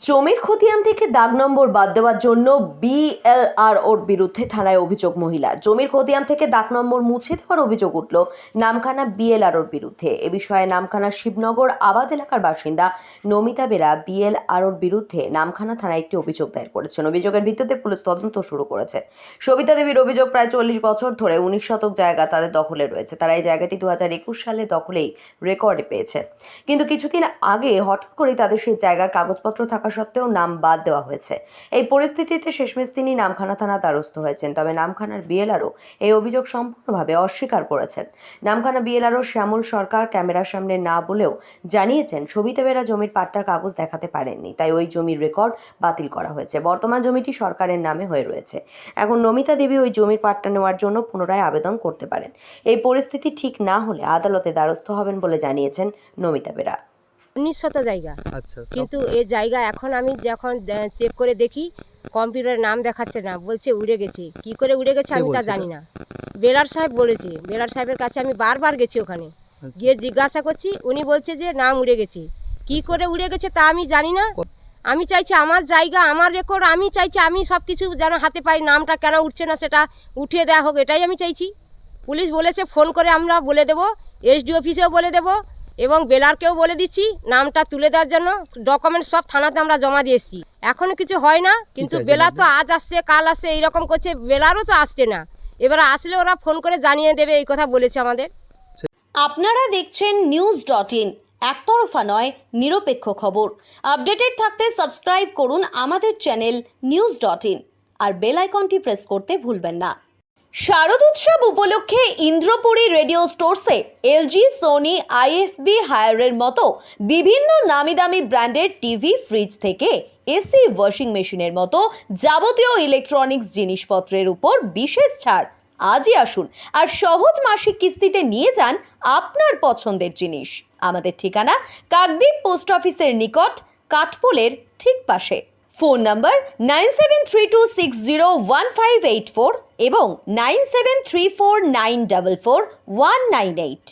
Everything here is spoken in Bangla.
জমির খতিয়ান থেকে দাগ নম্বর বাদ দেওয়ার জন্য বিএলআরওর বিরুদ্ধে থানায় অভিযোগ মহিলার। জমির খতিয়ান থেকে দাগ নম্বর মুছে দেওয়ার অভিযোগ উঠল নামখানা বিএলআরওর বিরুদ্ধে। এ বিষয়ে নামখানার শিবনগর আবাদ এলাকার বাসিন্দা নমিতা বেরা বিএলআরওর বিরুদ্ধে নামখানা থানায় একটি অভিযোগ দায়ের করেছেন। অভিযোগের ভিত্তিতে পুলিশ তদন্ত শুরু করেছে। সবিতা দেবীর অভিযোগ, প্রায় 40 বছর ধরে 19 শতক জায়গা তাদের দখলে রয়েছে। তারা এই জায়গাটি 2021 সালে দখলেই রেকর্ডে পেয়েছে, কিন্তু কিছুদিন আগে হঠাৎ করেই তাদের সেই জায়গার কাগজপত্র থাকা সত্ত্বেও নাম বাদ দেওয়া হয়েছে। এই পরিস্থিতিতে শেষমেশ তিনি নামখানা থানার দ্বারস্থ হয়েছেন। তবে নামখানার বিএলআরও এই অভিযোগ সম্পূর্ণভাবে অস্বীকার করেছেন। নামখানা বিএলআরও শ্যামল সরকার ক্যামেরার সামনে না বলেও জানিয়েছেন সবিতা বেরা জমির পাট্টার কাগজ দেখাতে পারেননি, তাই ওই জমির রেকর্ড বাতিল করা হয়েছে। বর্তমান জমিটি সরকারের নামে হয়ে রয়েছে। এখন নমিতা দেবী ওই জমির পাট্টা নেওয়ার জন্য পুনরায় আবেদন করতে পারেন। এই পরিস্থিতি ঠিক না হলে আদালতে দ্বারস্থ হবেন বলে জানিয়েছেন নমিতা বেরা। 19 শত জায়গা, আচ্ছা, কিন্তু এই জায়গা এখন আমি যখন চেক করে দেখি কম্পিউটারে নাম দেখাচ্ছে না, বলছে উড়ে গেছে। কি করে উড়ে গেছে আমি তা জানি না। বেলার সাহেব বলেছে, বেলার সাহেবের কাছে আমি বারবার গেছি, ওখানে গিয়ে জিজ্ঞাসা করছি, উনি বলছে যে নাম উড়ে গেছে। কি করে উড়ে গেছে তা আমি জানি না। আমি চাইছি আমার জায়গা, আমার রেকর্ড, আমি চাইছি আমি সব কিছু যেন হাতে পাই। নামটা কেন উঠছে না সেটা উঠিয়ে দেওয়া হোক, এটাই আমি চাইছি। পুলিশ বলেছে ফোন করে আমরা বলে দেবো, এসডি অফিসেও বলে দেবো এবং বেলারকেও বলে দিচ্ছি নামটা তুলে দেওয়ার জন্য। ডকুমেন্টস সব থানাতে আমরা জমা দিয়ে এসেছি, এখনও কিছু হয় না। কিন্তু বেলার তো আজ আসছে কাল আসছে এইরকম করছে, বেলারও তো আসছে না। এবার আসলে ওরা ফোন করে জানিয়ে দেবে এই কথা বলেছে আমাদের। আপনারা দেখছেন news.in, একতরফা নয়, নিরপেক্ষ খবর। আপডেটেড থাকতে সাবস্ক্রাইব করুন আমাদের চ্যানেল news.in আর বেল আইকনটি প্রেস করতে ভুলবেন না। শারদ উৎসব উপলক্ষে ইন্দ্রপুরী রেডিও স্টোরসে এলজি, সোনি, আইএফবি, হায়ারের মতো বিভিন্ন নামি দামি ব্র্যান্ডের টিভি, ফ্রিজ থেকে এসি, ওয়াশিং মেশিনের মতো যাবতীয় ইলেকট্রনিক্স জিনিসপত্রের উপর বিশেষ ছাড়। আজই আসুন আর সহজ মাসিক কিস্তিতে নিয়ে যান আপনার পছন্দের জিনিস। আমাদের ঠিকানা কাকদ্বীপ পোস্ট অফিসের নিকট, কাঠপোলের ঠিক পাশে। ফোন নাম্বার 9732601584 এবং 9734944198।